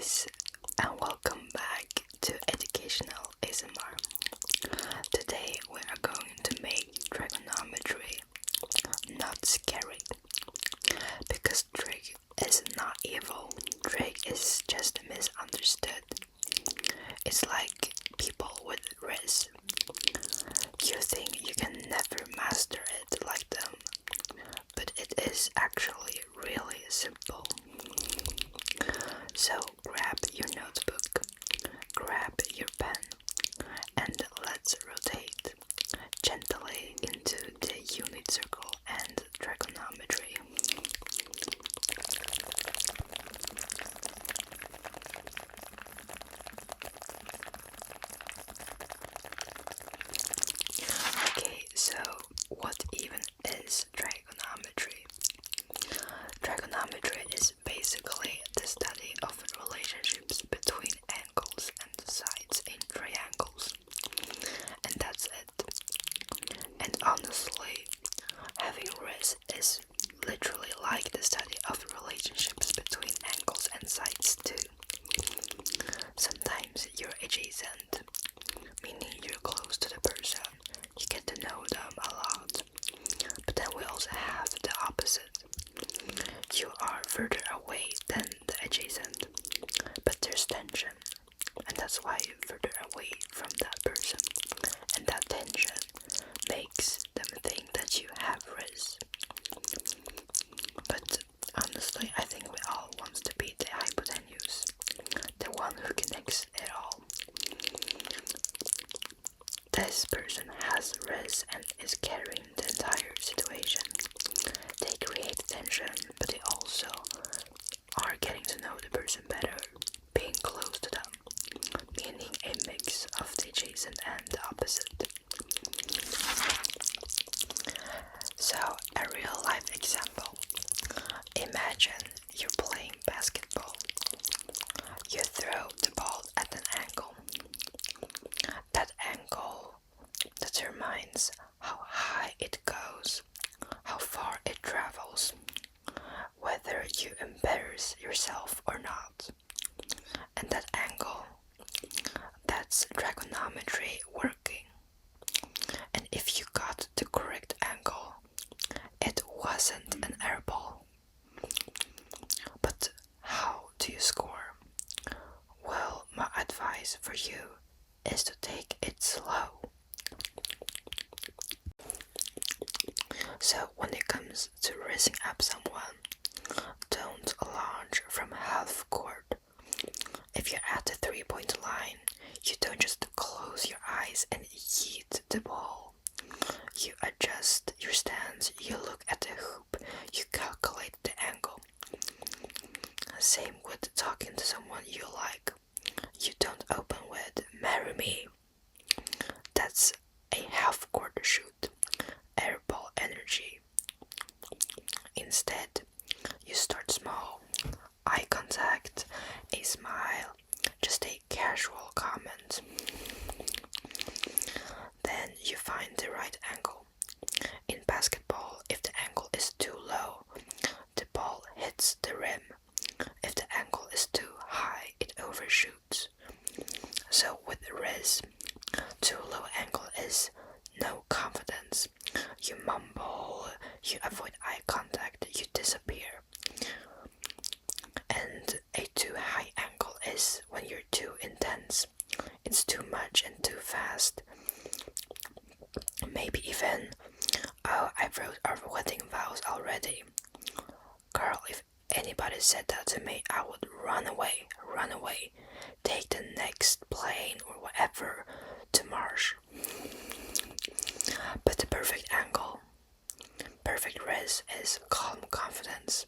guys, and welcome back to Educational ASMR. Today we are going to make trigonometry not scary, because trig is not evil. Trig is just misunderstood. It's like people with Rizz. You think you can never master it like them, but it is actually really simple. So grab your notebook, grab your pen, and let's rotate gently into the unit circle and trigonometry. Okay, so what even is trigonometry? Trigonometry is basically the study of relationships between angles and sides in triangles. And that's it. And honestly, having Rizz is literally like the study of relationships between angles and sides too. Sometimes you're adjacent, meaning you're close to the person, you get to know them a lot. But then we also have the opposite. You are further away than the adjacent, but there's tension, and that's why you're further away from that person, and that tension makes them think that you have Rizz. But honestly, I think we all want to be the hypotenuse, the one who connects it all. This person has Rizz and is carrying the entire situation. They create tension, but they also are getting to know the person better, being close to them, meaning a mix of the adjacent and the opposite. So, a real life example. Imagine you're playing basketball. You throw the ball at an angle. That angle determines how high it goes, how far it travels, whether you embarrass yourself or not. And that angle, that's trigonometry working. And if you got the correct angle, it wasn't an airball. But how do you score? Well, my advice for you is to take it slow. So when it comes to raising up someone, don't launch from half court. If you're at the 3-point line, you don't just close your eyes and yeet the ball. You adjust your stance, you look at the hoop, you calculate the angle. Same with talking to someone you like. You don't open with "marry me." That's a half-court shoot, airball energy. Instead, you start small, eye contact, a smile, just a casual comment. Then you find the right angle. In basketball, if the angle is too low, the ball hits the rim. If the angle is too high, it overshoots. So with Rizz, too low angle is no confidence. You mumble, you avoid eye contact, you disappear. And a too high angle is when you're too intense. It's too much and too fast. Maybe even, oh, I wrote our wedding vows already. Girl, if anybody said that to me, I would run away, take the next plane or whatever to Mars. But the perfect angle, perfect Rizz is calm confidence.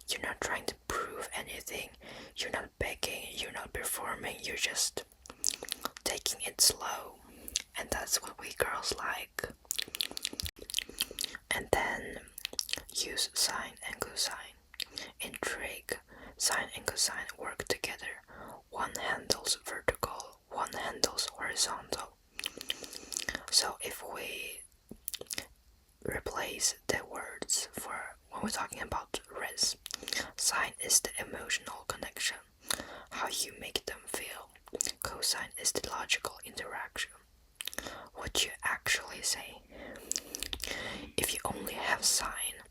You're not trying to prove anything, you're not begging, you're not performing, you're just taking it slow. And that's what we girls like. And then use sine and cosine. In trig, sine and cosine work together. One handles vertical, one handles horizontal. So if we replace the words for when we're talking about Rizz, sine is the emotional connection, how how you make them feel. Cosine is the logical interaction. What you actually say. If you only have sine,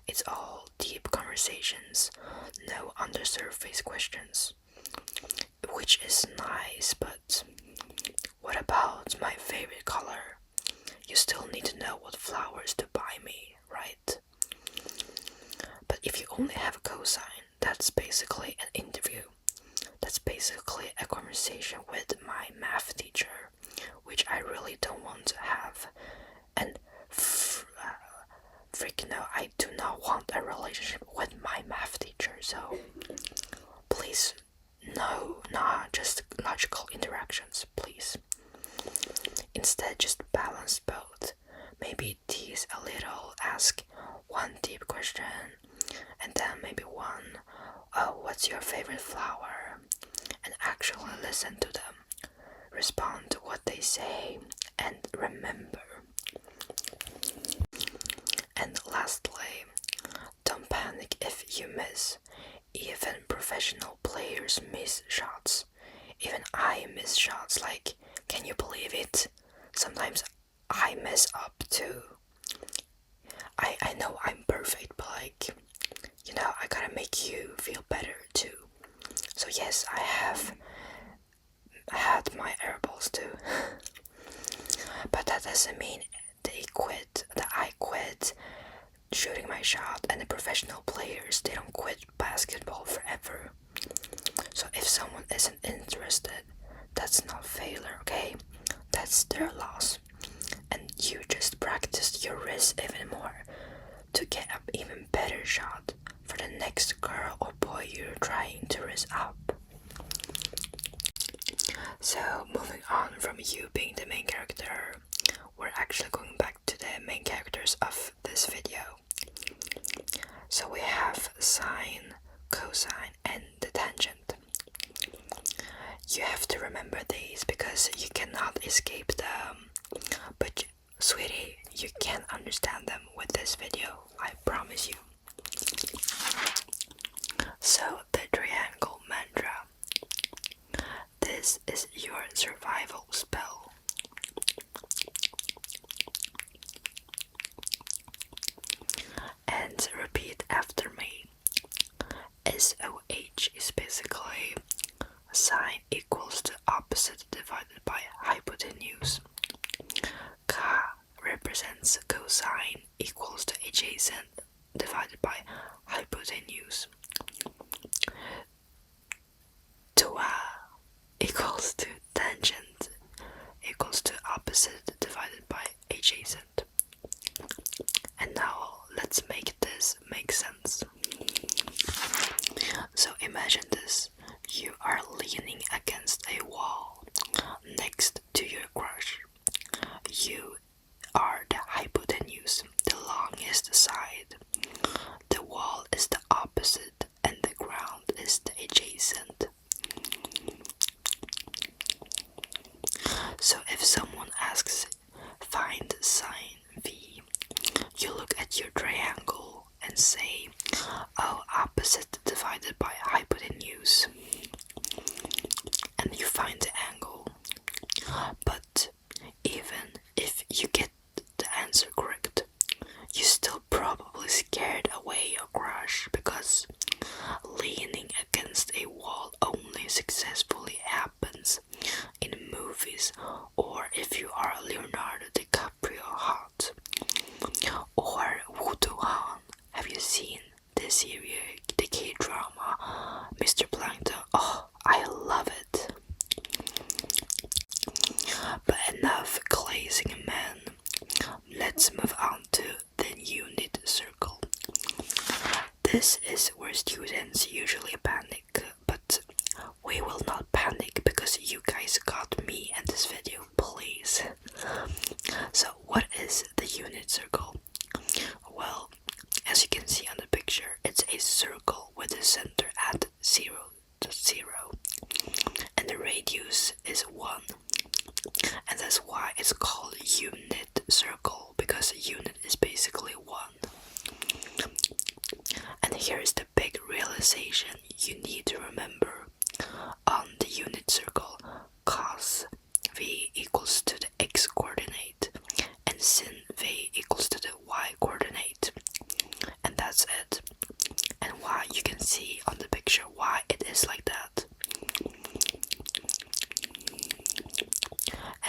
it's all deep conversations, no undersurface questions. Which is nice, but what about my favorite color? You still need to know what flowers to buy me, right? But if you only have cosine, that's basically an interview. That's basically a conversation with my math teacher, which I really don't want to have. And freaking no, I do not want a relationship with my math teacher, so please, no, not just logical interactions, please. Instead, just balance both. Maybe tease a little, ask one deep question, and then maybe one, oh, what's your favorite flower? And actually listen to them, respond to what they say, and remember. And lastly, don't panic if you miss. Even professional players miss shots. Even I miss shots, like, can you believe it? Sometimes I mess up too. I know I'm perfect, but like, you know, I gotta make you feel better too. So yes, I have had my airballs too. But that doesn't mean that I quit shooting my shot, and the professional players, they don't quit basketball forever. So if someone isn't interested, that's not failure, okay? That's their loss. And you just practiced your wrist even more to get an even better shot for the next girl or boy you're trying to raise up. So moving on from you being the main character, we're actually going back to the main characters of this video. So we have sine, cosine, and the tangent. You have to remember these because you cannot escape them. But sweetie, you can understand them with this video, I promise you. So the triangle mantra. This is your survival spell. And repeat after me. SOH is basically sine equals to opposite divided by hypotenuse. K represents cosine equals to adjacent divided by hypotenuse. Twa equals to tangent equals to opposite divided by adjacent. And now let's make this make sense. So imagine this. You are leaning against a wall next to your crush. You are the hypotenuse, the longest side. The wall is the opposite and the ground is the adjacent. So if someone asks, find sine V, you look at your triangle and say, oh, opposite divided by hypotenuse. And you find the angle. But even if you get the answer correct, you still probably scared away your crush because leaning against a wall only successfully happens in movies, or if you are Leonardo DiCaprio hot, or Woo Do-han. Have you seen this series, the K-drama Mr. Plankton? Oh, I love it. But enough glazing, man. Let's move on to the unit circle. This is where students usually panic, but we will not panic because you guys got me in this video, please. So what is the unit circle? Well, as you can see on the picture, it's a circle with the center at 0 to 0, and the radius is 1. And that's why it's called unit circle, because unit is basically 1. And here is the big realization you need to remember. on the unit circle, cos v equals to the x coordinate and sin v equals to the y coordinate. And that's it. And why you can see on the picture why it is like that.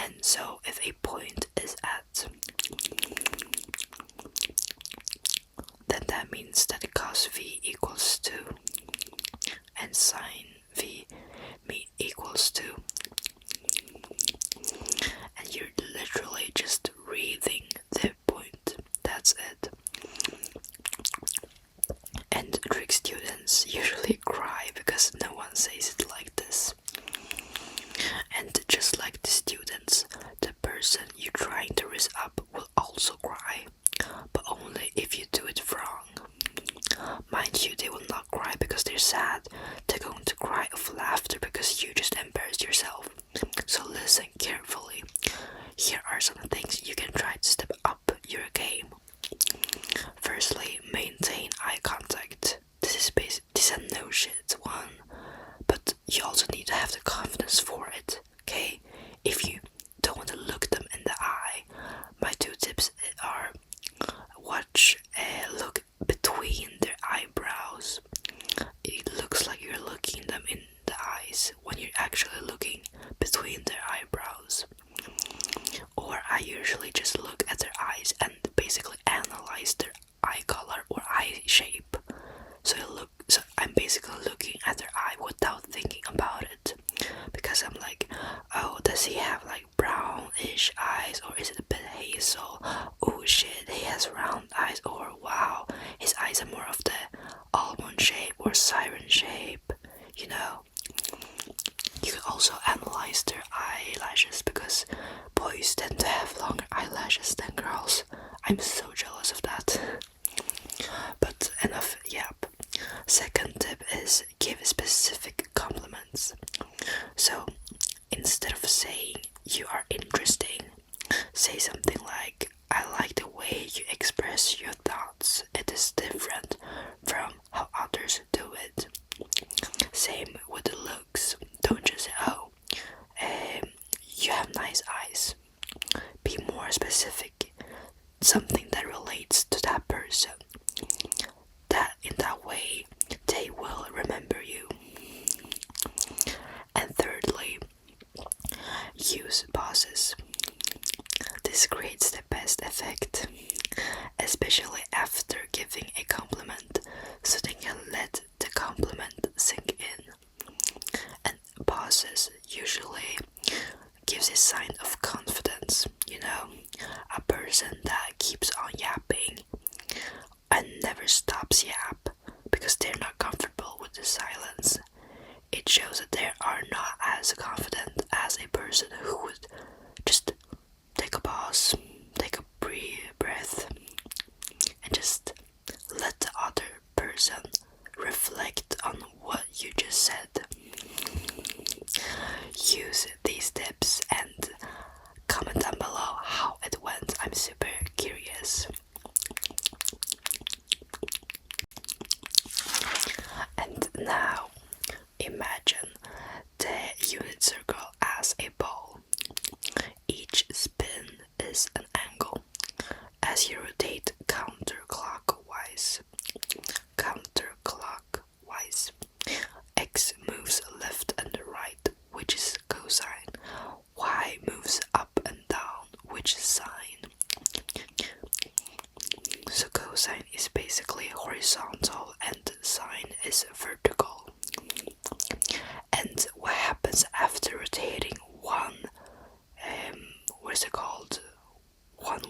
And so if a point is at, then that means that cos v equals to and sine v equals to, and you're literally just reading the point. That's it. And trig students usually cry because no one says it like this. And just like the students, the person you're trying to raise up will also cry, but only if you do it wrong. Mind you, they will not cry because they're sad. They're going to cry of laughter because you just embarrassed yourself. So listen carefully. Here are some things you can try to step up your game. Firstly, maintain eye contact. This is a no shit one, but you also need to have the confidence for it. Okay, if you don't want to look them in the eye, my 2 tips are look between their eyebrows. It looks like you're looking them in the eyes when you're actually looking between their eyebrows. Or I usually just look at their eyes and basically analyze their eye color or eye shape. So I'm basically looking at their eye without thinking about it, because I'm like, oh, does he have like brownish eyes, or is it a bit hazel? Oh shit, he has round eyes, or wow, his eyes are more of the almond shape or siren shape, you know. You can also analyze their eyelashes because boys tend to have longer eyelashes than girls. I'm so jealous of that. But enough yap. Second tip is give specific compliments. So instead of saying you are interesting, say something like, I like the way you express your thoughts. It is different from how others do it. Same with the looks. Don't just say, oh, you have nice eyes. Be more specific. Something that relates to that person. That in that way, they will remember you. And thirdly, use pauses. This creates the best effect, especially after giving a compliment, so they can let the compliment sink in. And pauses usually gives a sign of confidence, you know, a person that keeps on yapping and never stops yap because they're not comfortable with the silence. It shows that they are not as confident as a person who would just take a pause, take a breath, and just let the other person reflect on what you just said. Use these tips and comment down below how it went. I'm super curious. And now imagine the unit circle as a ball. Each spin is an angle. As you rotate counterclockwise, x moves left and right, which is cosine. Y moves up and down, which is sine. So cosine is basically horizontal and sine is vertical. And what happens after rotating one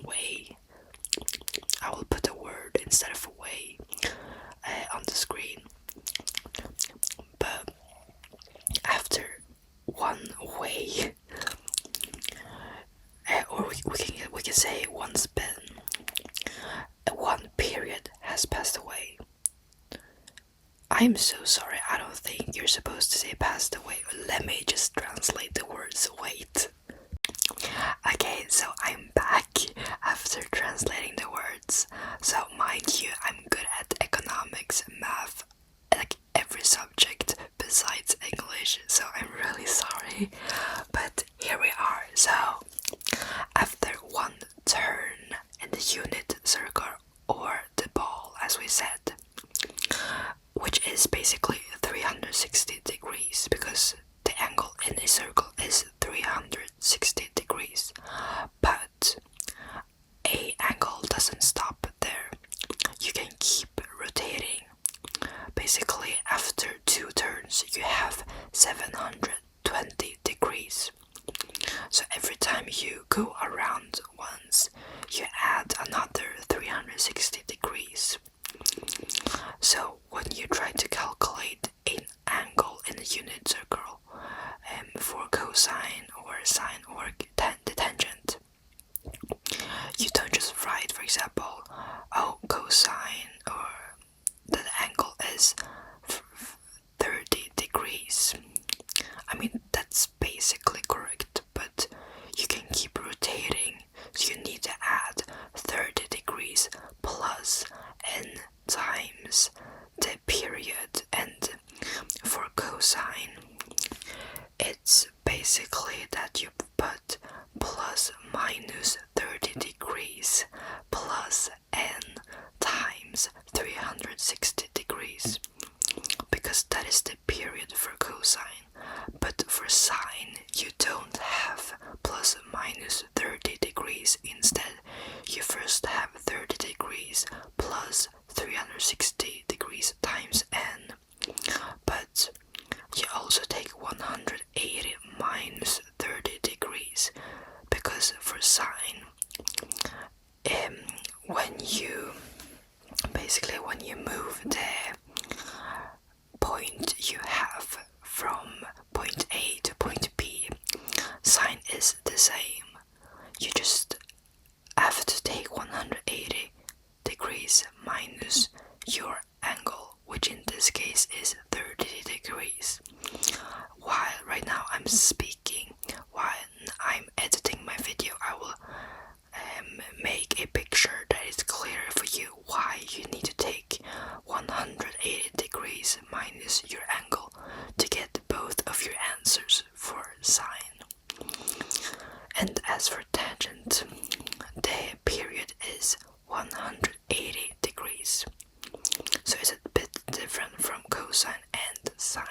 way? I will put a word instead of a way on the screen. But after one way, or we can say one spin, one period has passed away. I'm so sorry, I don't think you're supposed to say passed away. Let me just translate the words, wait. Okay, so I'm back after translating the words. So mind you, I'm good at economics, math, like every subject besides English. which is basically 360 degrees, because the angle in a circle is 360 degrees. But a angle doesn't stop there. You can keep rotating. Basically, after 2 turns, you have 720 degrees. So every time you go around once, you add another 360 degrees. So when you try to calculate an angle in a unit circle for cosine or sine or the tangent, you don't just write, for example, oh, cosine or the angle is 30 degrees. I mean, that's basically correct, but you can keep rotating, so you need to add 30 degrees plus n times the period. And for cosine, it's basically that you put plus minus 30 degrees plus n times 360 degrees, because that is the period for cosine. But for sine, you don't have plus minus 30 degrees. Instead, you first have 30 degrees plus 360 degrees times n. But you also take 180 minus 30 degrees, because for sine, when you move the point you have from point A to point B, sine is the same. You just have to take 180 degrees minus your angle, which in this case is 30 degrees. While right now I'm speaking, while I'm editing my video, I will make a picture that is clear for you why you need to take 180 degrees minus your angle to get both of your answers for sine. And as for tangent, the period is 180 degrees. So it's a bit different from cosine and sine.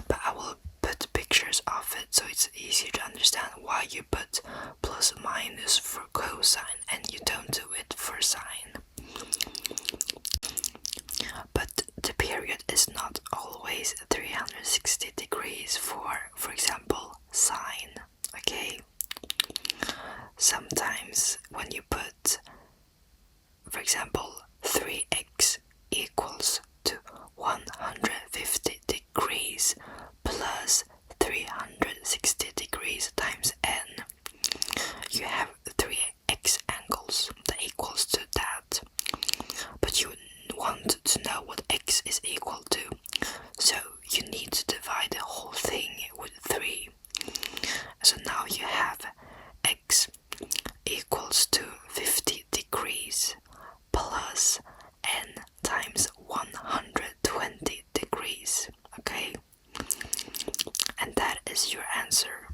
But I will put pictures of it so it's easier to understand why you put plus minus for cosine and you don't do it for sine. But the period is not always 360 degrees for example, sine, okay? Sometimes when you put, for example, 3x equals to 150 degrees plus 360 degrees times n, you have 3x angles that equals to that. But you want to know what x is equal to, so you need to divide the whole thing with 3. So now you have x equals to 50 degrees plus n times 120 degrees, okay? And that is your answer.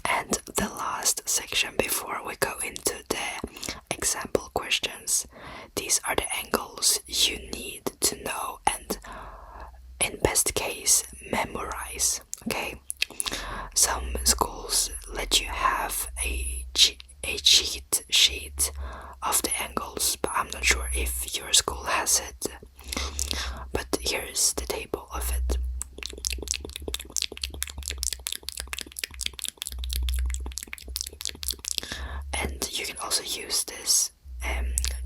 And the last section before we go into the example questions, these are the angles you need to know and, in best case, memorize, okay? Some schools let you have a cheat sheet of the angles, but I'm not sure if your school has it. But here's the table of it. And you can also use this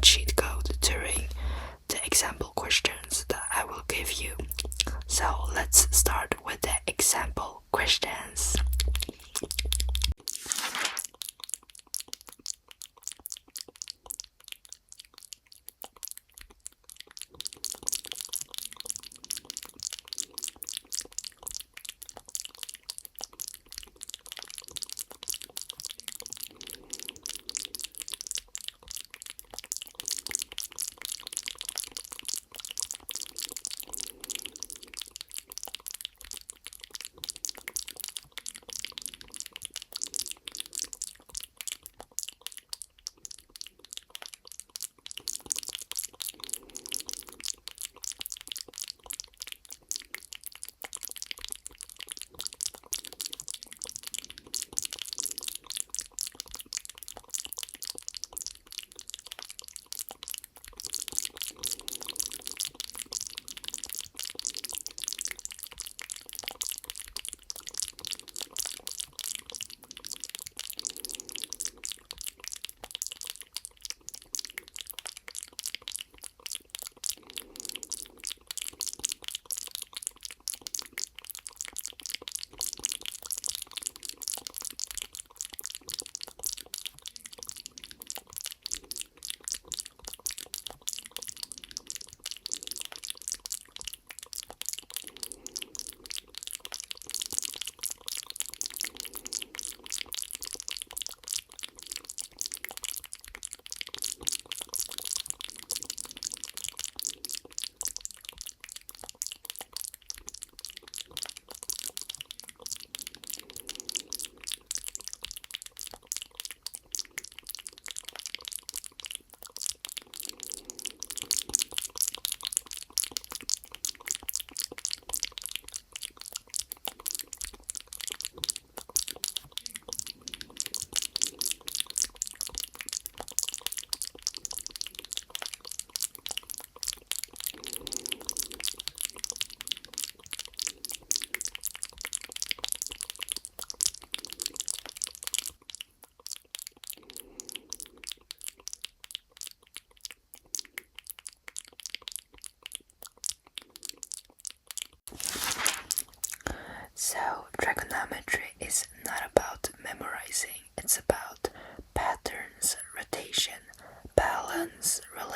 cheat code during the example questions that I will give you. So let's start with the example questions.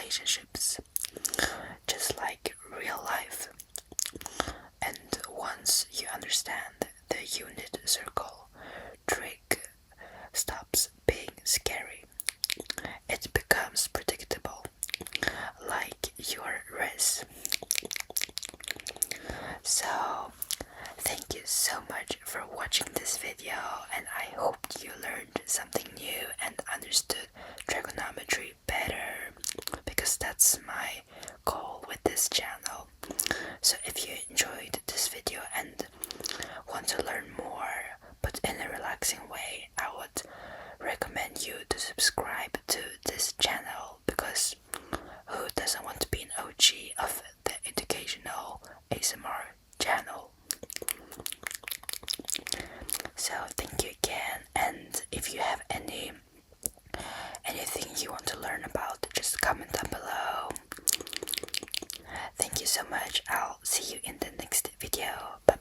relationships, just like real life. And once you understand the unit circle, trig stops being scary. It becomes predictable, like your Rizz. So, thank you so much for watching this video, and I hope you learned something new and understood trigonometry better, because that's my goal with this channel. So if you enjoyed this video and want to learn more, but in a relaxing way, I would recommend you to subscribe to this channel, because who doesn't want to be an OG of the educational ASMR channel? So thank you again, and if you have anything you want to learn about, just comment down below. Thank you so much. I'll see you in the next video. Bye